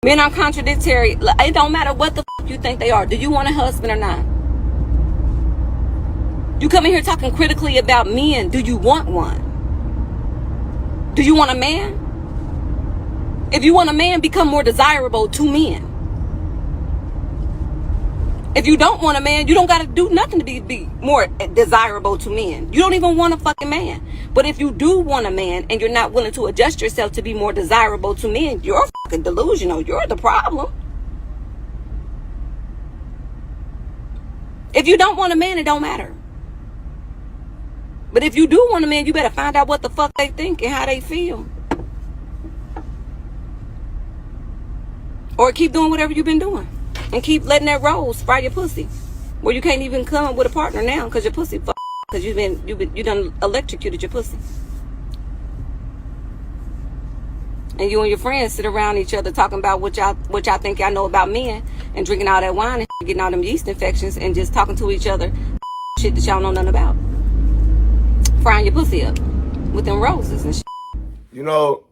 Men are contradictory. It don't matter what the you think they are. Do you want a husband or not? You come in here talking critically about men. Do you want one? Do you want a man? If you want a man, become more desirable to men. If you don't want a man, you don't got to do nothing to be more desirable to men. You don't even want a fucking man. But if you do want a man and you're not willing to adjust yourself to be more desirable to men, you're fucking delusional. You're the problem. If you don't want a man, it don't matter. But if you do want a man, you better find out what the fuck they think and how they feel. Or keep doing whatever you've been doing. And keep letting that rose fry your pussy. Where you can't even come up with a partner now because your pussy fucked. Because you done electrocuted your pussy. And you and your friends sit around each other talking about what y'all think y'all know about men. And drinking all that wine and getting all them yeast infections. And just talking to each other shit that y'all know nothing about. Frying your pussy up with them roses and shit. You know,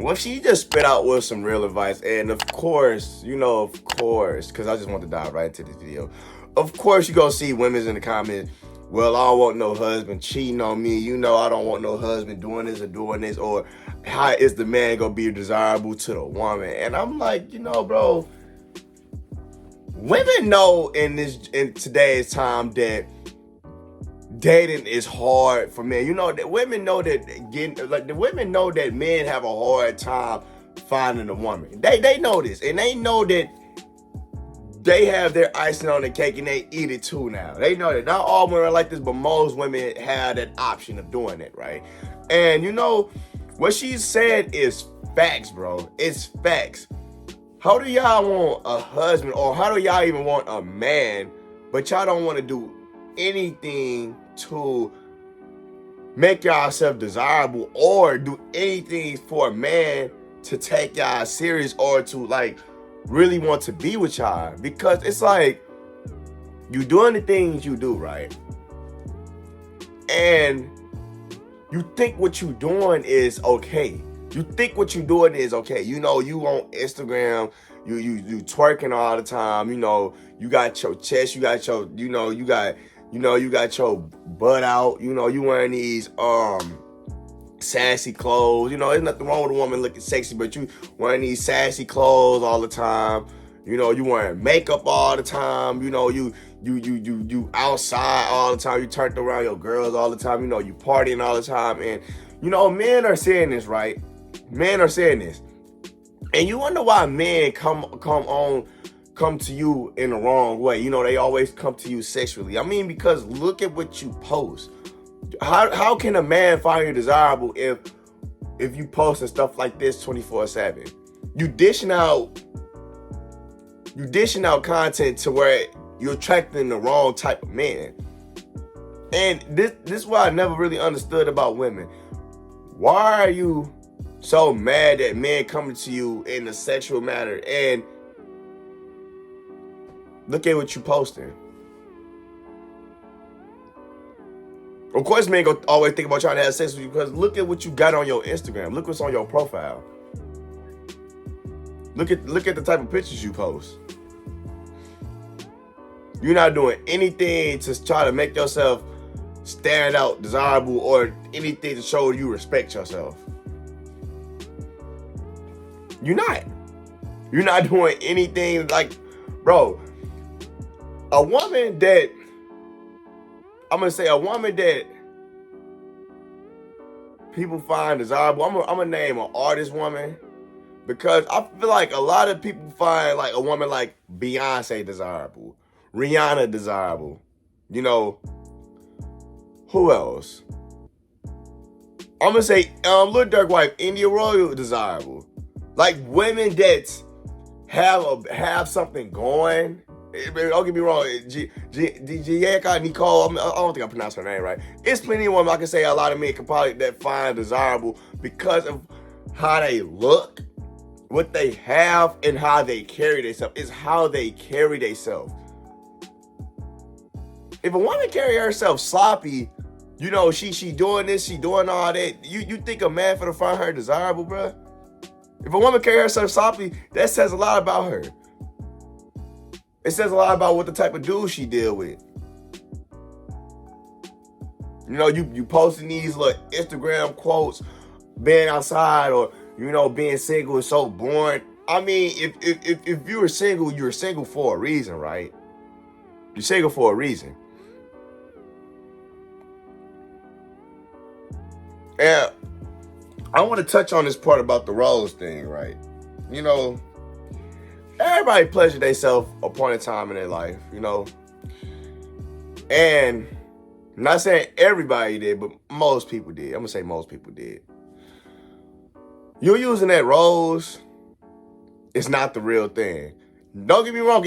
what she just spit out was some real advice. And of course, because I just want to dive right into this video. Of course, you're going to see women's in the comments, well, I don't want no husband cheating on me. I don't want no husband doing this or doing this. Or how is the man going to be desirable to the woman? And I'm like, bro, women know in today's time that dating is hard for men. That women know that the women know that men have a hard time finding a woman. They know this, and they know that they have their icing on the cake and they eat it too now. They know that not all women are like this, but most women have that option of doing it, right? And what she said is facts, bro. It's facts. How do y'all want a husband, or how do y'all even want a man, but y'all don't want to do anything to make yourself desirable or do anything for a man to take y'all serious or to really want to be with y'all? Because it's like you doing the things you do, right? And you think what you doing is okay. You on Instagram, you twerking all the time. You got your chest, you got your, you got your butt out. You wearing these sassy clothes. There's nothing wrong with a woman looking sexy, but you wearing these sassy clothes all the time. You wearing makeup all the time. You outside all the time. You turned around your girls all the time. You partying all the time. And men are saying this, right? Men are saying this. And you wonder why men come to you in the wrong way. They always come to you sexually. Because look at what you post. How can a man find you desirable if you posting stuff like this 24/7? You dishing out content to where you're attracting the wrong type of man. And this is what I never really understood about women. Why are you so mad at men coming to you in a sexual manner? And look at what you posting. Of course, men go always think about trying to have sex with you because look at what you got on your Instagram. Look what's on your profile. Look at the type of pictures you post. You're not doing anything to try to make yourself stand out, desirable, or anything to show you respect yourself. You're not doing anything bro, a woman that people find desirable. I'm gonna name an artist woman because I feel like a lot of people find a woman like Beyonce desirable, Rihanna desirable. Who else? I'm gonna say Lil Durk wife, India Royal desirable. Women that have something going. Don't get me wrong, Gianca Nicole, I don't think I pronounced her name right. It's plenty of women I can say a lot of men can probably that find desirable because of how they look, what they have, and how they carry themselves. It's how they carry themselves. If a woman carry herself sloppy, she doing this, she doing all that, you think a man finna find her desirable, bruh? If a woman carry herself softly, that says a lot about her. It says a lot about what the type of dude she deal with. You know, you posting these little Instagram quotes, being outside or, you know, being single is so boring. I mean, if you're single for a reason, right? You're single for a reason. And I want to touch on this part about the rose thing, right? You know, everybody pleasure themselves a point in time in their life, you know. And I'm not saying everybody did, but most people did. I'm going to say most people did. You're using that rose, it's not the real thing. Don't get me wrong,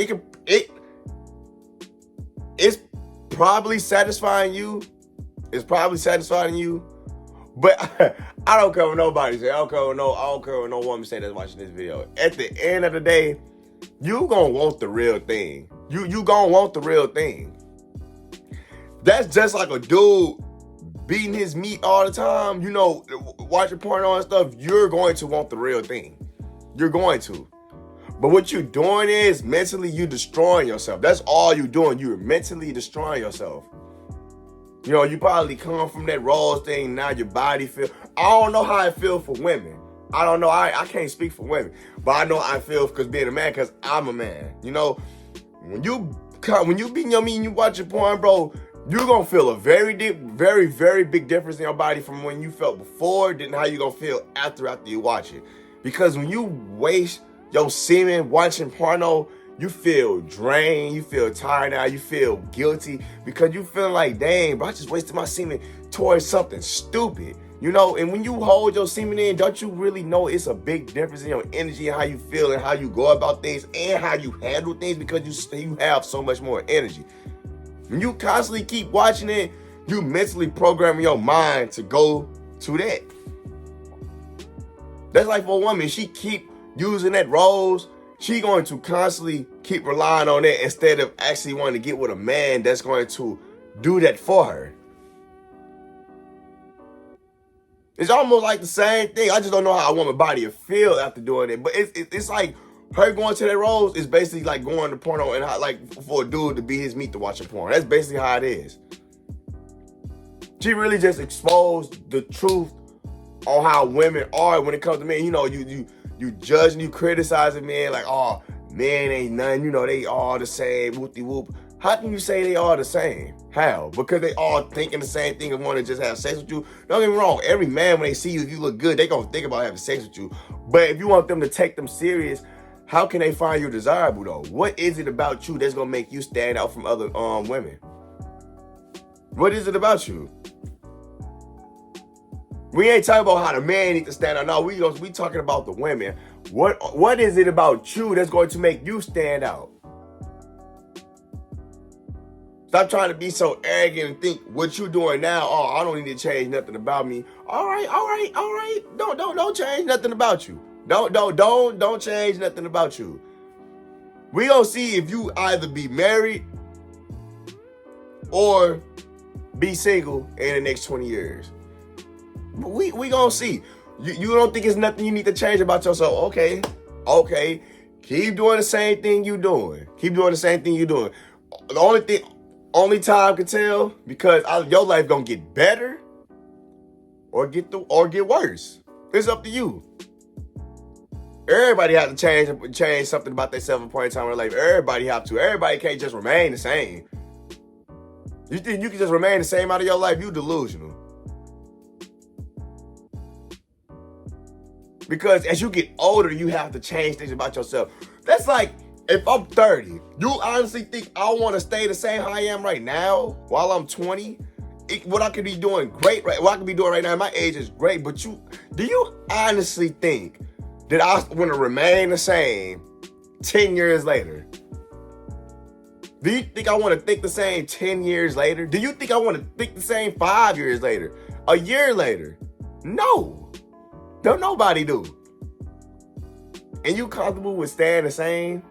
it's probably satisfying you. It's probably satisfying you. But I don't care what nobody say. I don't care what no woman say that's watching this video. At the end of the day, you gonna want the real thing. You gonna want the real thing. That's just like a dude beating his meat all the time, you know, watching porno and stuff. You're going to want the real thing. You're going to. But what you're doing is mentally you destroying yourself. That's all you're doing. You're mentally destroying yourself. You know, you probably come from that rose thing. Now your body feel. I don't know how it feel for women. I don't know. I can't speak for women, but I know how I feel because being a man, because I'm a man. You know, when you beat your meat and you watching porn, bro, you're gonna feel a very big difference in your body from when you felt before, than how you gonna feel after you watch it. Because when you waste your semen watching porno, you feel drained, you feel tired now, you feel guilty because you feeling like, dang, bro, I just wasted my semen towards something stupid. You know, and when you hold your semen in, don't you really know it's a big difference in your energy and how you feel and how you go about things and how you handle things because you have so much more energy. When you constantly keep watching it, you mentally programming your mind to go to that. That's like for a woman, she keep using that rose, she going to constantly keep relying on it instead of actually wanting to get with a man that's going to do that for her. It's almost like the same thing. I just don't know how a woman's body will feel after doing it. But it's like her going to that rose is basically like going to porno and how, like for a dude to beat his meat to watch a porn. That's basically how it is. She really just exposed the truth on how women are when it comes to men. You know, you judge and you criticizing men like, oh, men ain't nothing. You know, they all the same. Whoop de whoop. How can you say they all the same? How? Because they all thinking the same thing and want to just have sex with you? Don't get me wrong. Every man, when they see you, if you look good, they gonna think about having sex with you. But if you want them to take them serious, how can they find you desirable though? What is it about you that's gonna make you stand out from other women? What is it about you? We ain't talking about how the man needs to stand out. No, we talking about the women. What is it about you that's going to make you stand out? Stop trying to be so arrogant and think what you doing now, oh, I don't need to change nothing about me. All right. Don't change nothing about you. Don't change nothing about you. We gonna see if you either be married or be single in the next 20 years. We gonna see. You don't think it's nothing you need to change about yourself. Okay. Keep doing the same thing you doing. The only time can tell, because your life gonna get better or get worse. It's up to you. Everybody have to change something about themselves at a point in time in their life. Everybody have to. Everybody can't just remain the same. You think you can just remain the same out of your life? You delusional. Because as you get older, you have to change things about yourself. That's like, if I'm 30, you honestly think I want to stay the same how I am right now while I'm 20? What I could be doing great, right? What I could be doing right now at my age is great, but do you honestly think that I want to remain the same 10 years later? Do you think I want to think the same 10 years later? Do you think I want to think the same 5 years later? A year later? No. Don't nobody do. And you comfortable with staying the same?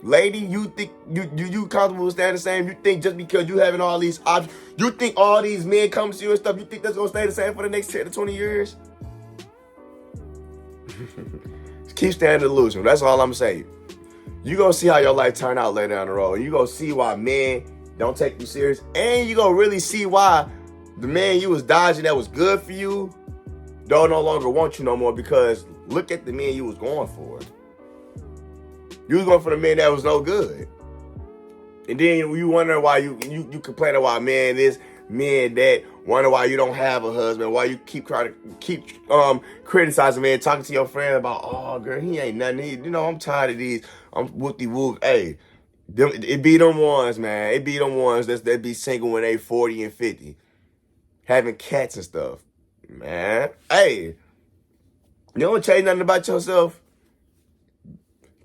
Lady, you think you comfortable with staying the same? You think just because you having all these options, you think all these men come to you and stuff, you think that's gonna stay the same for the next 10 to 20 years? Keep staying delusional. That's all I'm saying. You gonna see how your life turn out later down the road. You gonna see why men don't take you serious, and you gonna really see why the man you was dodging that was good for you don't no longer want you no more, because look at the men you was going for. You was going for the man that was no good. And then you wonder why you complaining why men this, men that, wonder why you don't have a husband, why you keep criticizing men, talking to your friend about, oh girl, he ain't nothing. I'm tired of these. I'm whoop-de-whoop. Hey, it be them ones, man. It be them ones that be single when they 40 and 50. Having cats and stuff. Man, hey, you don't change nothing about yourself.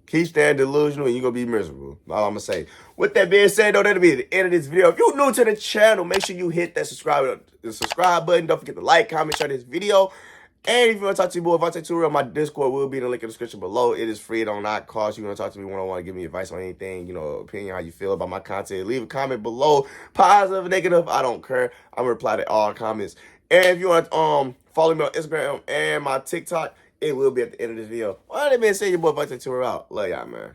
Keep staying delusional and you're going to be miserable. All I'm going to say. With that being said, though, that'll be the end of this video. If you're new to the channel, make sure you hit that subscribe button. Don't forget to like, comment, share this video. And if you want to talk to me more, Vontae Too Real, my Discord will be in the link in the description below. It is free. It don't not cost. You want to talk to me one-on-one, give me advice on anything, opinion, how you feel about my content. Leave a comment below. Positive, negative, I don't care. I'm going to reply to all comments. And if you want to follow me on Instagram and my TikTok, it will be at the end of this video. Well, that being said, your boy Vontae Too Real out. Love y'all, man.